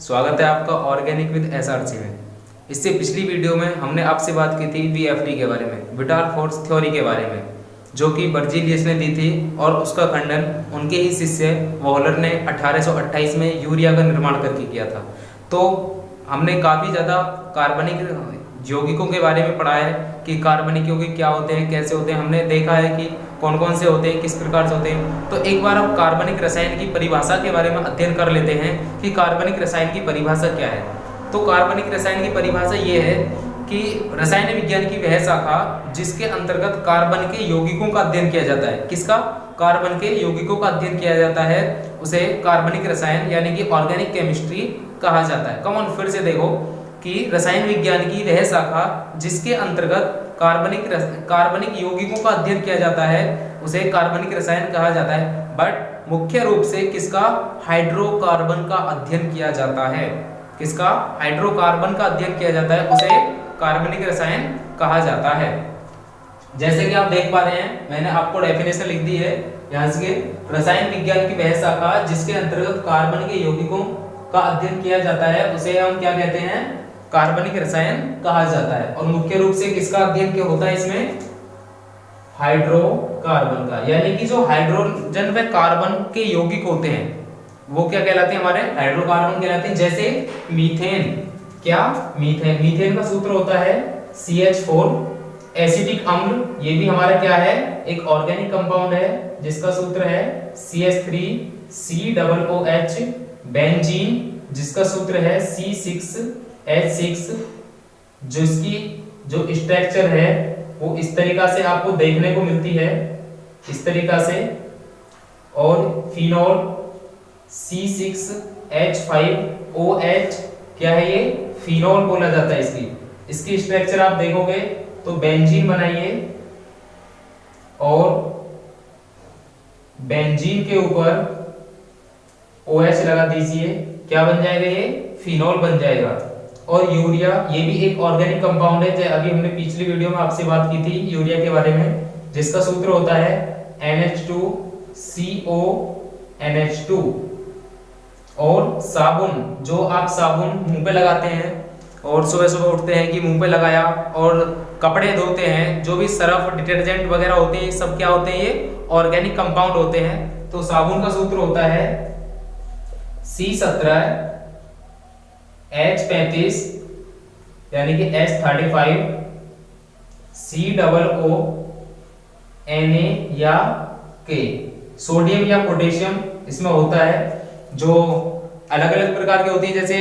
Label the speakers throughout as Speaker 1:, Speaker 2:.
Speaker 1: स्वागत है आपका ऑर्गेनिक विद एसआरसी में। इससे पिछली वीडियो में हमने आपसे बात की थी वीएफटी के बारे में, विटाल फोर्स थ्योरी के बारे में, जो कि बर्जीलियस ने दी थी और उसका खंडन उनके ही शिष्य वॉलर ने 1828 में यूरिया का निर्माण करके किया था। तो हमने काफ़ी ज़्यादा कार्बनिक यौगिकों के बारे में पढ़ा है कि कार्बनिक यौगिक क्या होते हैं, कैसे होते हैं। हमने देखा है कि कौन कौन से होते हैं, किस प्रकार से होते हैं। तो एक बार अब कार्बनिक रसायन की परिभाषा के बारे में अध्ययन कर लेते हैं कि कार्बनिक रसायन की परिभाषा क्या है। तो कार्बनिक रसायन की परिभाषा ये है कि रसायन विज्ञान की वह शाखा जिसके अंतर्गत कार्बन के यौगिकों का अध्ययन किया जाता है। किसका? कार्बन के यौगिकों का अध्ययन किया जाता है, उसे कार्बनिक रसायन यानी कि ऑर्गेनिक केमिस्ट्री कहा जाता है। कम ऑन फिर से देखो कि रसायन विज्ञान की वह शाखा जिसके अंतर्गत कार्बनिक यौगिकों का अध्ययन किया जाता है उसे कार्बनिक रसायन कहा जाता है। बट मुख्य रूप से किसका? हाइड्रोकार्बन का अध्ययन किया जाता है। किसका? हाइड्रोकार्बन का अध्ययन किया जाता है, उसे कार्बनिक रसायन कहा जाता है। जैसे कि आप देख पा रहे हैं, मैंने आपको डेफिनेशन लिख दी है यहाँ से। रसायन विज्ञान की वह शाखा जिसके अंतर्गत कार्बन के यौगिकों का अध्ययन किया जाता है उसे हम क्या कहते हैं? कार्बनिक रसायन कहा जाता है। और मुख्य रूप से किसका अध्ययन क्या होता है इसमें? हाइड्रोकार्बन का, यानी कि जो हाइड्रोजन व कार्बन के यौगिक होते हैं वो क्या कहलाते हैं? हमारे हाइड्रोकार्बन कहलाते हैं। जैसे मीथेन, क्या? मीथेन का सूत्र होता है CH4। एसिटिक अम्ल, ये भी हमारा क्या है? एक ऑर्गेनिक कंपाउंड है जिसका सूत्र है CH3COOH। बेंजीन जिसका सूत्र है C6H6, जिसकी जो स्ट्रक्चर है वो इस तरीका से आपको देखने को मिलती है, इस तरीका से। और फिनोल C6H5OH, क्या है ये? फिनोल बोला जाता है इसकी स्ट्रक्चर आप देखोगे तो बेंजीन बनाइए और बेंजीन के ऊपर OH लगा दीजिए, क्या बन जाएगा? ये फिनोल बन जाएगा। और यूरिया, ये भी एक ऑर्गेनिक कंपाउंड है। अभी हमने पिछली वीडियो में आपसे बात की थी यूरिया के बारे में, जिसका सूत्र होता है NH2CONH2। और साबुन, जो आप साबुन मुंह पे लगाते हैं और सुबह सुबह उठते हैं कि मुंह पे लगाया, और कपड़े धोते हैं, जो भी सर्फ डिटर्जेंट वगैरह होते हैं, सब क्या होते हैं? ये ऑर्गेनिक कंपाउंड होते हैं। तो साबुन का सूत्र होता है C17H35 यानी कि H35 COO या K। सोडियम या पोटेशियम इसमें होता है, जो अलग अलग प्रकार की होती है। जैसे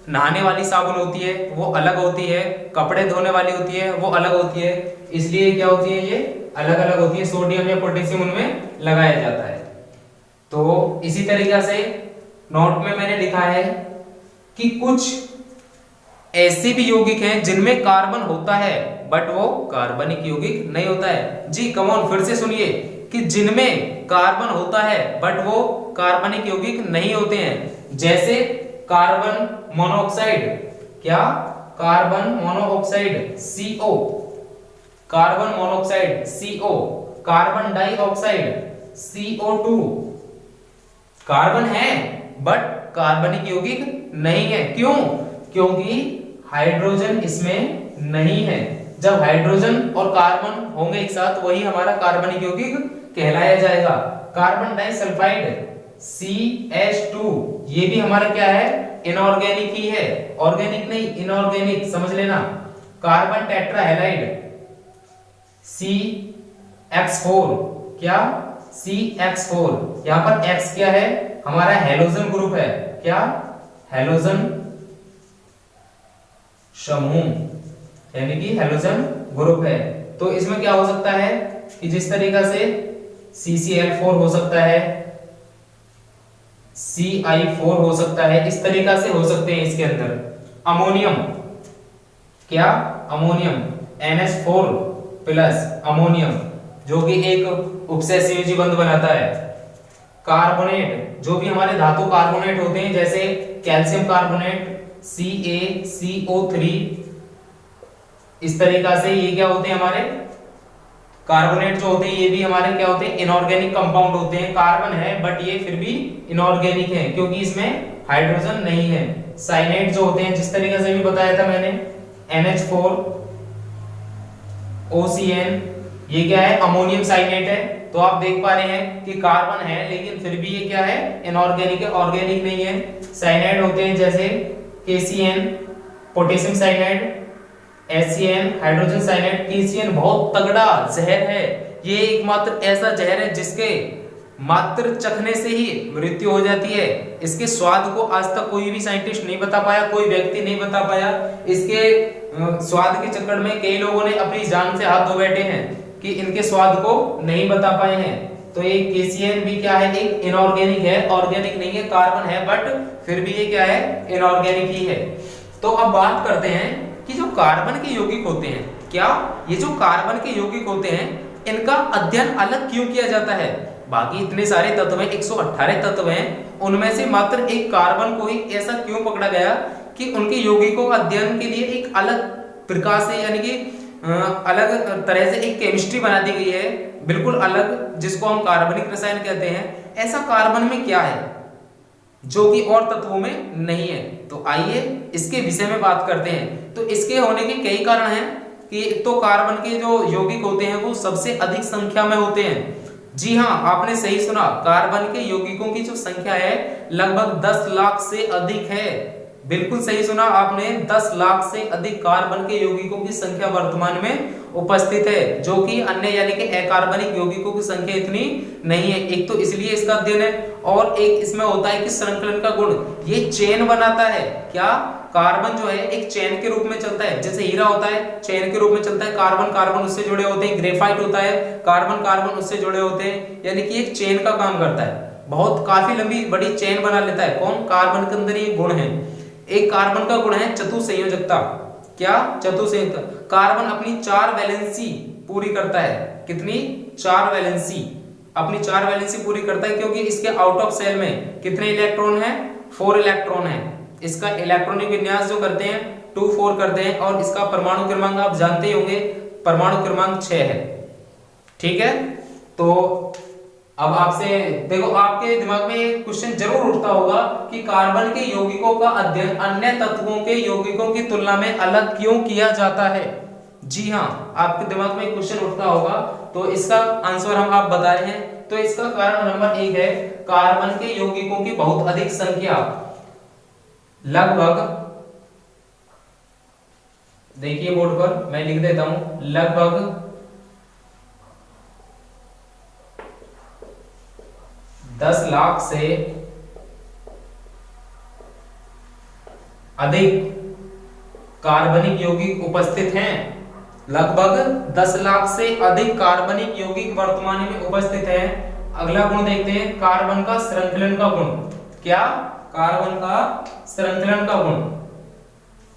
Speaker 1: नहाने वाली साबुन होती है वो अलग होती है, कपड़े धोने वाली होती है वो अलग होती है, इसलिए क्या होती है? ये अलग अलग होती है। सोडियम या पोटेशियम उनमें लगाया जाता है। तो इसी तरीके से नोट में मैंने लिखा है कि कुछ ऐसे भी यौगिक हैं जिनमें कार्बन होता है बट वो कार्बनिक यौगिक नहीं होता है। जी कम ऑन फिर से सुनिए कि जिनमें कार्बन होता है बट वो कार्बनिक यौगिक नहीं होते हैं। जैसे कार्बन मोनोऑक्साइड, क्या? Carbon monoxide CO, carbon monoxide CO, carbon dioxide CO2। Carbon है बट कार्बनिक यौगिक नहीं है। क्यों? क्योंकि हाइड्रोजन इसमें नहीं है। जब हाइड्रोजन और कार्बन होंगे एक साथ वही हमारा कार्बनिक यौगिक कहलाया जाएगा। कार्बन डाइसल्फाइड CH2, ये भी हमारा क्या है? इनऑर्गेनिक ही है, ऑर्गेनिक नहीं, इनऑर्गेनिक, समझ लेना। कार्बन टेट्राहेलाइड CX4, क्या? CX4, यहां पर X क्या है? हमारा हेलोजन ग्रुप है, क्या? हेलोजन समूह, यानी कि हेलोजन ग्रुप है। तो इसमें क्या हो सकता है कि जिस तरीका से CCl4 हो सकता है, CI4 हो सकता है, इस तरीका से हो सकते हैं इसके अंदर। अमोनियम, क्या? अमोनियम NH4+ अमोनियम, जो कि एक उपसहसंयोजी बंध बनाता है। कार्बोनेट, जो भी हमारे धातु कार्बोनेट होते हैं, जैसे कैल्शियम कार्बोनेट CaCO3, इस तरीका से ये क्या होते हैं? हमारे कार्बोनेट जो होते हैं ये भी हमारे क्या होते हैं, इनऑर्गेनिक कंपाउंड होते हैं। कार्बन है बट ये फिर भी इनऑर्गेनिक है क्योंकि इसमें हाइड्रोजन नहीं है। साइनाइड जो होते हैं जिस तरीके से भी बताया था मैंने, NH4 OCN, ये क्या है, अमोनियम साइनेट है। तो आप देख पा रहे हैं कि कार्बन है लेकिन फिर भी ये क्या है, इनऑर्गेनिक है, ऑर्गेनिक नहीं है। साइनाइड होते हैं जैसे KCN potassium cyanide, HCN hydrogen cyanide. KCN बहुत तगड़ा जहर है, ये एकमात्र ऐसा जहर है जिसके मात्र चखने से ही मृत्यु हो जाती है। इसके स्वाद को आज तक कोई भी साइंटिस्ट नहीं बता पाया, कोई व्यक्ति नहीं बता पाया। इसके स्वाद के चक्कर में कई लोगों ने अपनी जान से हाथ धो बैठे हैं कि इनके स्वाद को नहीं बता पाए हैं। तो ये KCN भी क्या है, एक इनऑर्गेनिक है, ऑर्गेनिक नहीं है। कार्बन है बट फिर भी ये क्या है, इनऑर्गेनिक ही है। तो अब बात करते हैं कि जो कार्बन के यौगिक होते हैं, क्या ये जो कार्बन के यौगिक होते हैं इनका अध्ययन अलग क्यों किया जाता है? बाकी इतने सारे तत्व हैं, 118 तत्व हैं, उनमें से मात्र एक कार्बन को ही ऐसा क्यों पकड़ा गया कि उनके यौगिकों का अध्ययन के लिए एक अलग प्रकार से, यानी कि अलग तरह से एक केमिस्ट्री बना दी गई है, बिल्कुल अलग, जिसको हम कार्बनिक रसायन कहते हैं। ऐसा कार्बन में क्या है जो कि और तत्वों में नहीं है? तो आइए इसके विषय में बात करते हैं। तो इसके होने के कई कारण हैं कि तो कार्बन के जो यौगिक होते हैं वो सबसे अधिक संख्या में होते हैं। जी हाँ, आपने सही सुना, कार्बन के यौगिकों की जो संख्या है लगभग 10 लाख से अधिक है। बिल्कुल सही सुना आपने, 10 लाख से अधिक कार्बन के यौगिकों की संख्या वर्तमान में उपस्थित है, जो कि अन्य यानी कि अकार्बनिक यौगिकों की संख्या इतनी नहीं है। एक तो इसलिए इसका अध्ययन है, और एक इसमें होता है कि संकलन का गुण, ये चेन बनाता है। क्या कार्बन जो है एक चेन के रूप में चलता है, जैसे हीरा होता है चेन के रूप में चलता है, कार्बन कार्बन उससे जुड़े होते हैं, ग्रेफाइट होता है कार्बन कार्बन उससे जुड़े होते हैं, यानी कि एक चेन का काम करता है, बहुत काफी लंबी बड़ी चेन बना लेता है। कौन? कार्बन के अंदर ये गुण है। एक कार्बन का गुण है चतुसंयोजकता। क्या? चतुसंयोजकता। कार्बन अपनी 4 वैलेंसी पूरी करता है। कितनी? 4 वैलेंसी, अपनी 4 वैलेंसी पूरी करता है, क्योंकि इसके आउट ऑफ सेल में कितने इलेक्ट्रॉन है? 4 इलेक्ट्रॉन है। इसका इलेक्ट्रॉनिक विन्यास जो करते हैं 2-4 करते हैं, और इसका परमाणु क्रमांक आप जानते ही होंगे, परमाणु क्रमांक 6 है। ठीक है, तो अब आपसे देखो, आपके दिमाग में एक क्वेश्चन जरूर उठता होगा कि कार्बन के यौगिकों का अध्ययन अन्य तत्वों के यौगिकों की तुलना में अलग क्यों किया जाता है? जी हाँ, आपके दिमाग में एक क्वेश्चन उठता होगा, तो इसका आंसर हम आप बता रहे हैं। तो इसका कारण नंबर 1 है कार्बन के यौगिकों की बहुत अधिक संख्या। लगभग, देखिए बोर्ड पर मैं लिख देता हूं, लगभग 10 लाख से अधिक कार्बनिक यौगिक उपस्थित हैं। लगभग 10 लाख से अधिक कार्बनिक यौगिक वर्तमान में उपस्थित हैं। अगला गुण देखते हैं, कार्बन का श्रृंखलन का गुण। क्या? कार्बन का श्रृंखलन का गुण,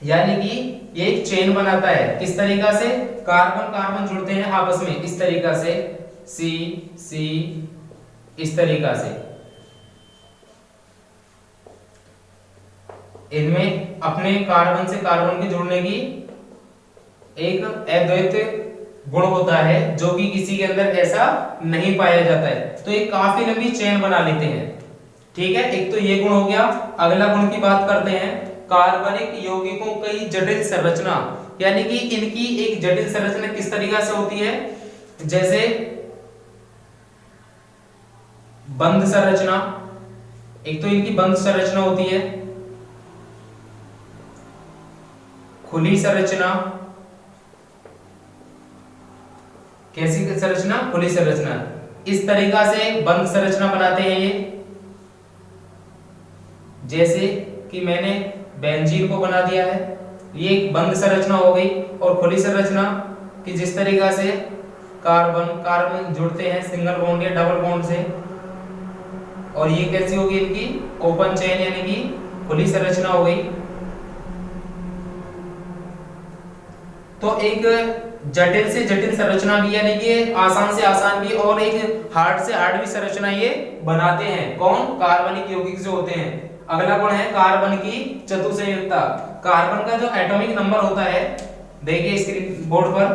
Speaker 1: यानी कि ये एक चेन बनाता है। किस तरीका से? कार्बन कार्बन जुड़ते हैं आपस में इस तरीका से, सी सी, इस तरीका से। इनमें अपने कार्बन से कार्बन के जुड़ने की एक अद्वैत गुण होता है, जो कि किसी के अंदर ऐसा नहीं पाया जाता है। तो एक काफी लंबी चेन बना लेते हैं। ठीक है, एक तो ये गुण हो गया। अगला गुण की बात करते हैं, कार्बनिक यौगिकों की जटिल संरचना, यानी कि इनकी एक जटिल संरचना किस तरीका से होती है? जैसे बंध संरचना, एक तो इनकी बंध संरचना होती है, खुली संरचना। कैसी संरचना? खुली संरचना। इस तरीका से बंध संरचना बनाते हैं ये। जैसे कि मैंने बेंजीन को बना दिया है, ये एक बंध संरचना हो गई। और खुली संरचना कि जिस तरीका से कार्बन कार्बन जुड़ते हैं सिंगल बॉन्ड या डबल बॉन्ड से, और ये कैसी होगी? इनकी ओपन चेन, यानी कि खुली संरचना हो गई। तो एक जटिल से जटिल संरचना भी, यानी कि आसान से आसान भी, और एक हार्ड से हार्ड भी संरचना ये बनाते हैं। कौन? कार्बनिक यौगिक जो होते हैं। अगला गुण है कार्बन की चतुसंयोजकता। कार्बन का जो एटॉमिक नंबर होता है, देखिए स्क्रीन बोर्ड पर,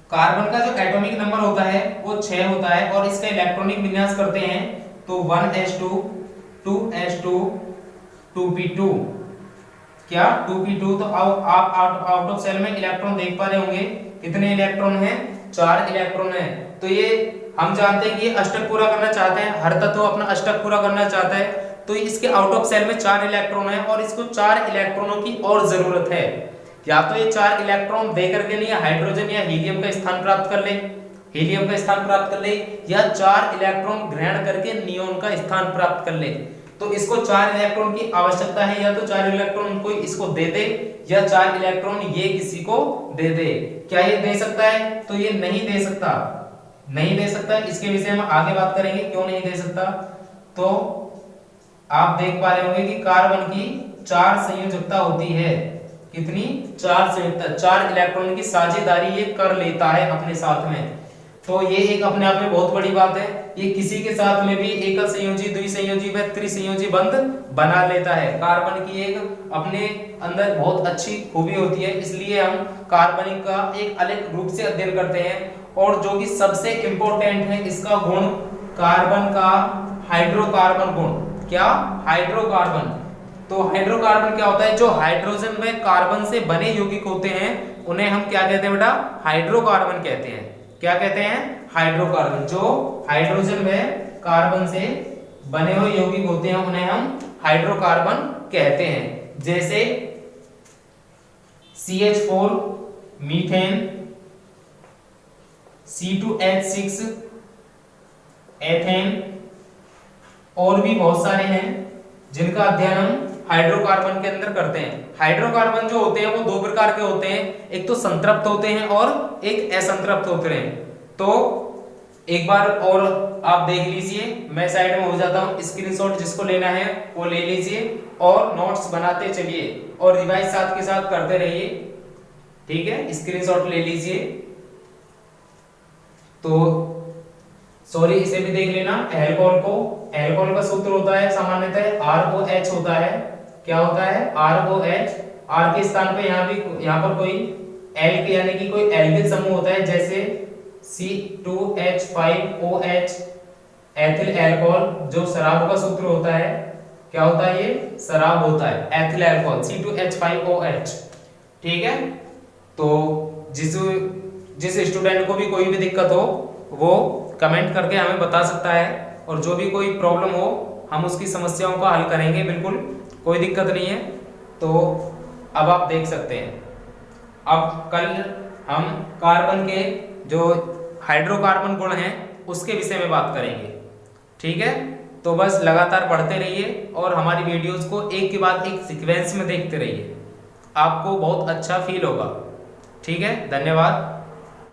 Speaker 1: कार्बन का जो एटॉमिक नंबर होता है वो 6 होता है और इसका इलेक्ट्रॉनिक विन्यास करते हैं तो 1s2 2s2 2p2। क्या 2p2। तो आप आउट ऑफ सेल में इलेक्ट्रॉन देख पा रहे होंगे कितने इलेक्ट्रॉन हैं, 4 इलेक्ट्रॉन हैं। तो ये हम जानते हैं कि ये अष्टक पूरा करना चाहते हैं, हर तत्व अपना अष्टक पूरा करना चाहता है। तो इसके आउट ऑफ सेल में 4 इलेक्ट्रॉन है और इसको 4 इलेक्ट्रॉनों की और जरूरत है। या तो ये 4 इलेक्ट्रॉन दे करके नहीं हाइड्रोजन या हीलियम का स्थान प्राप्त कर ले, हीलियम का स्थान प्राप्त कर ले, या 4 इलेक्ट्रॉन ग्रहण करके नियोन का स्थान प्राप्त कर ले। तो इसको 4 इलेक्ट्रॉन की आवश्यकता है, या तो 4 इलेक्ट्रॉन कोई इसको दे दे या 4 इलेक्ट्रॉन ये किसी को दे दे। क्या ये दे सकता है? तो ये नहीं दे सकता, नहीं दे सकता। इसके विषय में आगे बात करेंगे क्यों नहीं दे सकता। तो आप देख पा रहे होंगे कि कार्बन की 4 संयोजकता होती है। कितनी? 4 संयोजकता, 4 इलेक्ट्रॉन की साझेदारी ये कर लेता है अपने साथ में। तो ये एक अपने आप में बहुत बड़ी बात है। ये किसी के साथ में भी एकल संयोजी, द्विसंयोजी व त्रिसंयोजी बंध बना लेता है। कार्बन की एक अपने अंदर बहुत अच्छी खूबी होती है, इसलिए हम कार्बनिक का एक अलग रूप से अध्ययन करते हैं। और जो कि सबसे इंपॉर्टेंट है इसका गुण, कार्बन का हाइड्रोकार्बन गुण। क्या? हाइड्रोकार्बन। तो हाइड्रोकार्बन क्या होता है? जो हाइड्रोजन व कार्बन से बने यौगिक होते हैं उन्हें हम क्या कहते हैं बेटा? हाइड्रोकार्बन कहते हैं। क्या कहते हैं? हाइड्रोकार्बन। जो हाइड्रोजन व कार्बन से बने हुए यौगिक होते हैं उन्हें हम हाइड्रोकार्बन कहते हैं। जैसे CH4 मीथेन, C2H6 एथेन, और भी बहुत सारे हैं जिनका अध्ययन हम हाइड्रोकार्बन के अंदर करते हैं। हाइड्रोकार्बन जो होते हैं वो 2 प्रकार के होते हैं, एक तो संतृप्त होते हैं और एक असंतृप्त होते हैं। तो एक बार और आप देख लीजिए, मैं साइड में हो जाता हूँ, स्क्रीनशॉट जिसको लेना है वो ले लीजिए और नोट्स बनाते चलिए और रिवाइज साथ के साथ करते रहिए। ठीक है, स्क्रीनशॉट ले लीजिए। तो सॉरी, इसे भी देख लेना। एल्कोहल को, एल्कोहल का सूत्र होता है सामान्यतः ROH होता है। क्या होता है? ROH। R के स्थान पे यहाँ पर कोई L के यानी कि कोई एल्किल समूह होता है, जैसे C2H5OH एथिल अल्कोहल, जो शराब का सूत्र होता है। क्या होता है? ये शराब होता है, एथिल अल्कोहल C2H5OH। ठीक है, तो जिस स्टूडेंट को भी कोई भी दिक्कत हो वो कमेंट करके हमें बता सकता है, और जो भी कोई प्रॉब्लम हो हम उसकी समस्याओं का हल करेंगे, बिल्कुल कोई दिक्कत नहीं है। तो अब आप देख सकते हैं, अब कल हम कार्बन के जो हाइड्रोकार्बन गुण हैं उसके विषय में बात करेंगे। ठीक है, तो बस लगातार पढ़ते रहिए और हमारी वीडियोस को एक के बाद एक सीक्वेंस में देखते रहिए, आपको बहुत अच्छा फील होगा। ठीक है, धन्यवाद।